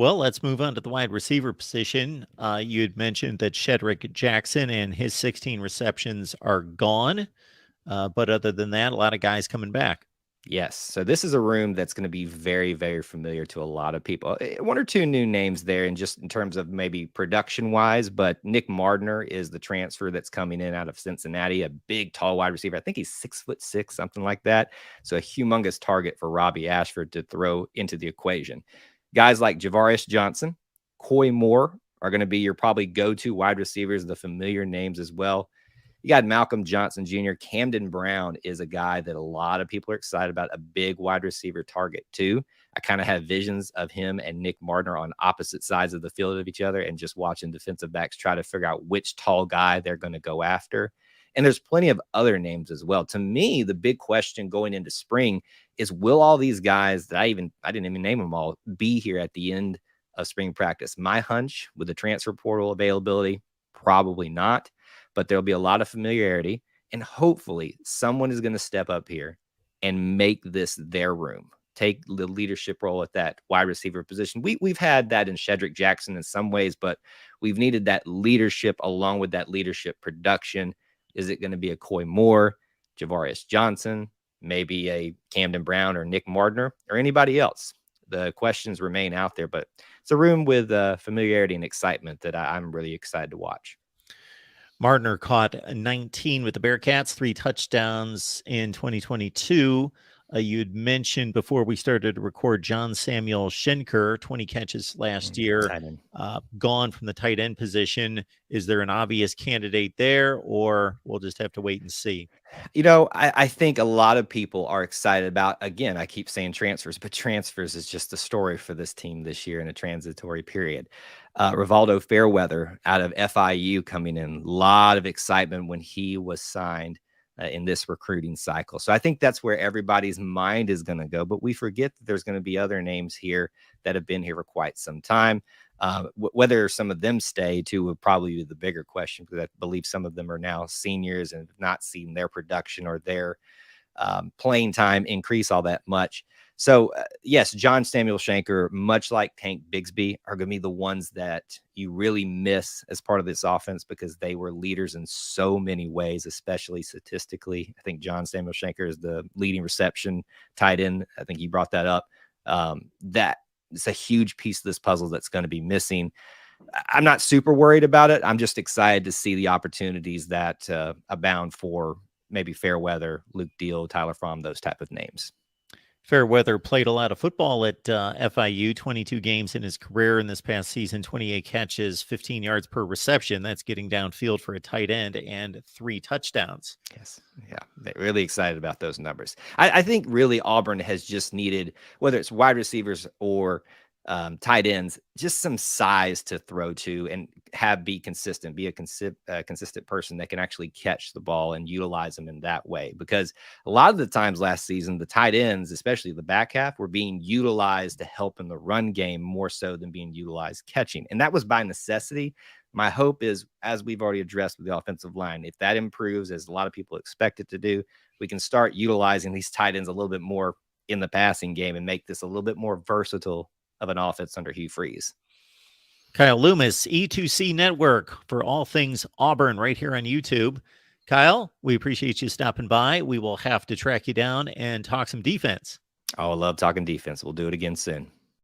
Well, let's move on to the wide receiver position. You had mentioned that Shedrick Jackson and his 16 receptions are gone. But other than that, a lot of guys coming back. Yes. So this is a room that's going to be very, very familiar to a lot of people. One or two new names there, and just in terms of maybe production wise, but Nick Mardner is the transfer that's coming in out of Cincinnati, a big, tall wide receiver. I think he's 6'6", something like that. So a humongous target for Robbie Ashford to throw into the equation. Guys like Javarius Johnson, Coy Moore are going to be your probably go-to wide receivers, the familiar names as well. You got Malcolm Johnson Jr. Camden Brown is a guy that a lot of people are excited about, a big wide receiver target too. I kind of have visions of him and Nick Mardner on opposite sides of the field of each other and just watching defensive backs try to figure out which tall guy they're going to go after. And there's plenty of other names as well. To me, the big question going into spring is, will all these guys that I didn't even name them all be here at the end of spring practice? My hunch with the transfer portal availability, probably not. But there'll be a lot of familiarity, and hopefully someone is going to step up here and make this their room, take the leadership role at that wide receiver position. We've had that in Shedrick Jackson in some ways, but we've needed that leadership along with that leadership production. Is it going to be a Coy Moore, Javarius Johnson, maybe a Camden Brown or Nick Mardner or anybody else? The questions remain out there, but it's a room with familiarity and excitement that I'm really excited to watch. Mardner caught 19 with the Bearcats, 3 touchdowns in 2022. You'd mentioned before we started to record John Samuel Schenker, 20 catches last year, gone from the tight end position. Is there an obvious candidate there, or we'll just have to wait and see? You know, I think a lot of people are excited about, again, I keep saying transfers, but transfers is just the story for this team this year in a transitory period. Rivaldo Fairweather out of FIU coming in, a lot of excitement when he was signed in this recruiting cycle. So I think that's where everybody's mind is going to go. But we forget that there's going to be other names here that have been here for quite some time. Whether some of them stay too would probably be the bigger question, because I believe some of them are now seniors and have not seen their production or their playing time increase all that much. So yes, John Samuel Schenker, much like Tank Bigsby, are going to be the ones that you really miss as part of this offense, because they were leaders in so many ways, especially statistically. I think John Samuel Schenker is the leading reception tight end. I think you brought that up. That it's a huge piece of this puzzle that's going to be missing. I'm not super worried about it. I'm just excited to see the opportunities that abound for maybe Fairweather, Luke Deal, Tyler Fromm, those type of names. Fairweather played a lot of football at FIU, 22 games in his career in this past season, 28 catches, 15 yards per reception. That's getting downfield for a tight end, and 3 touchdowns. Yes. Yeah. They're really excited about those numbers. I think really Auburn has just needed, whether it's wide receivers or tight ends, just some size to throw to and be consistent, be a consistent person that can actually catch the ball and utilize them in that way. Because a lot of the times last season, the tight ends, especially the back half, were being utilized to help in the run game more so than being utilized catching. And that was by necessity. My hope is, as we've already addressed with the offensive line, if that improves, as a lot of people expect it to do, we can start utilizing these tight ends a little bit more in the passing game and make this a little bit more versatile of an offense under Hugh Freeze. Kyle Loomis, E2C Network, for all things Auburn, right here on YouTube. Kyle, we appreciate you stopping by. We will have to track you down and talk some defense. Oh, I love talking defense. We'll do it again soon.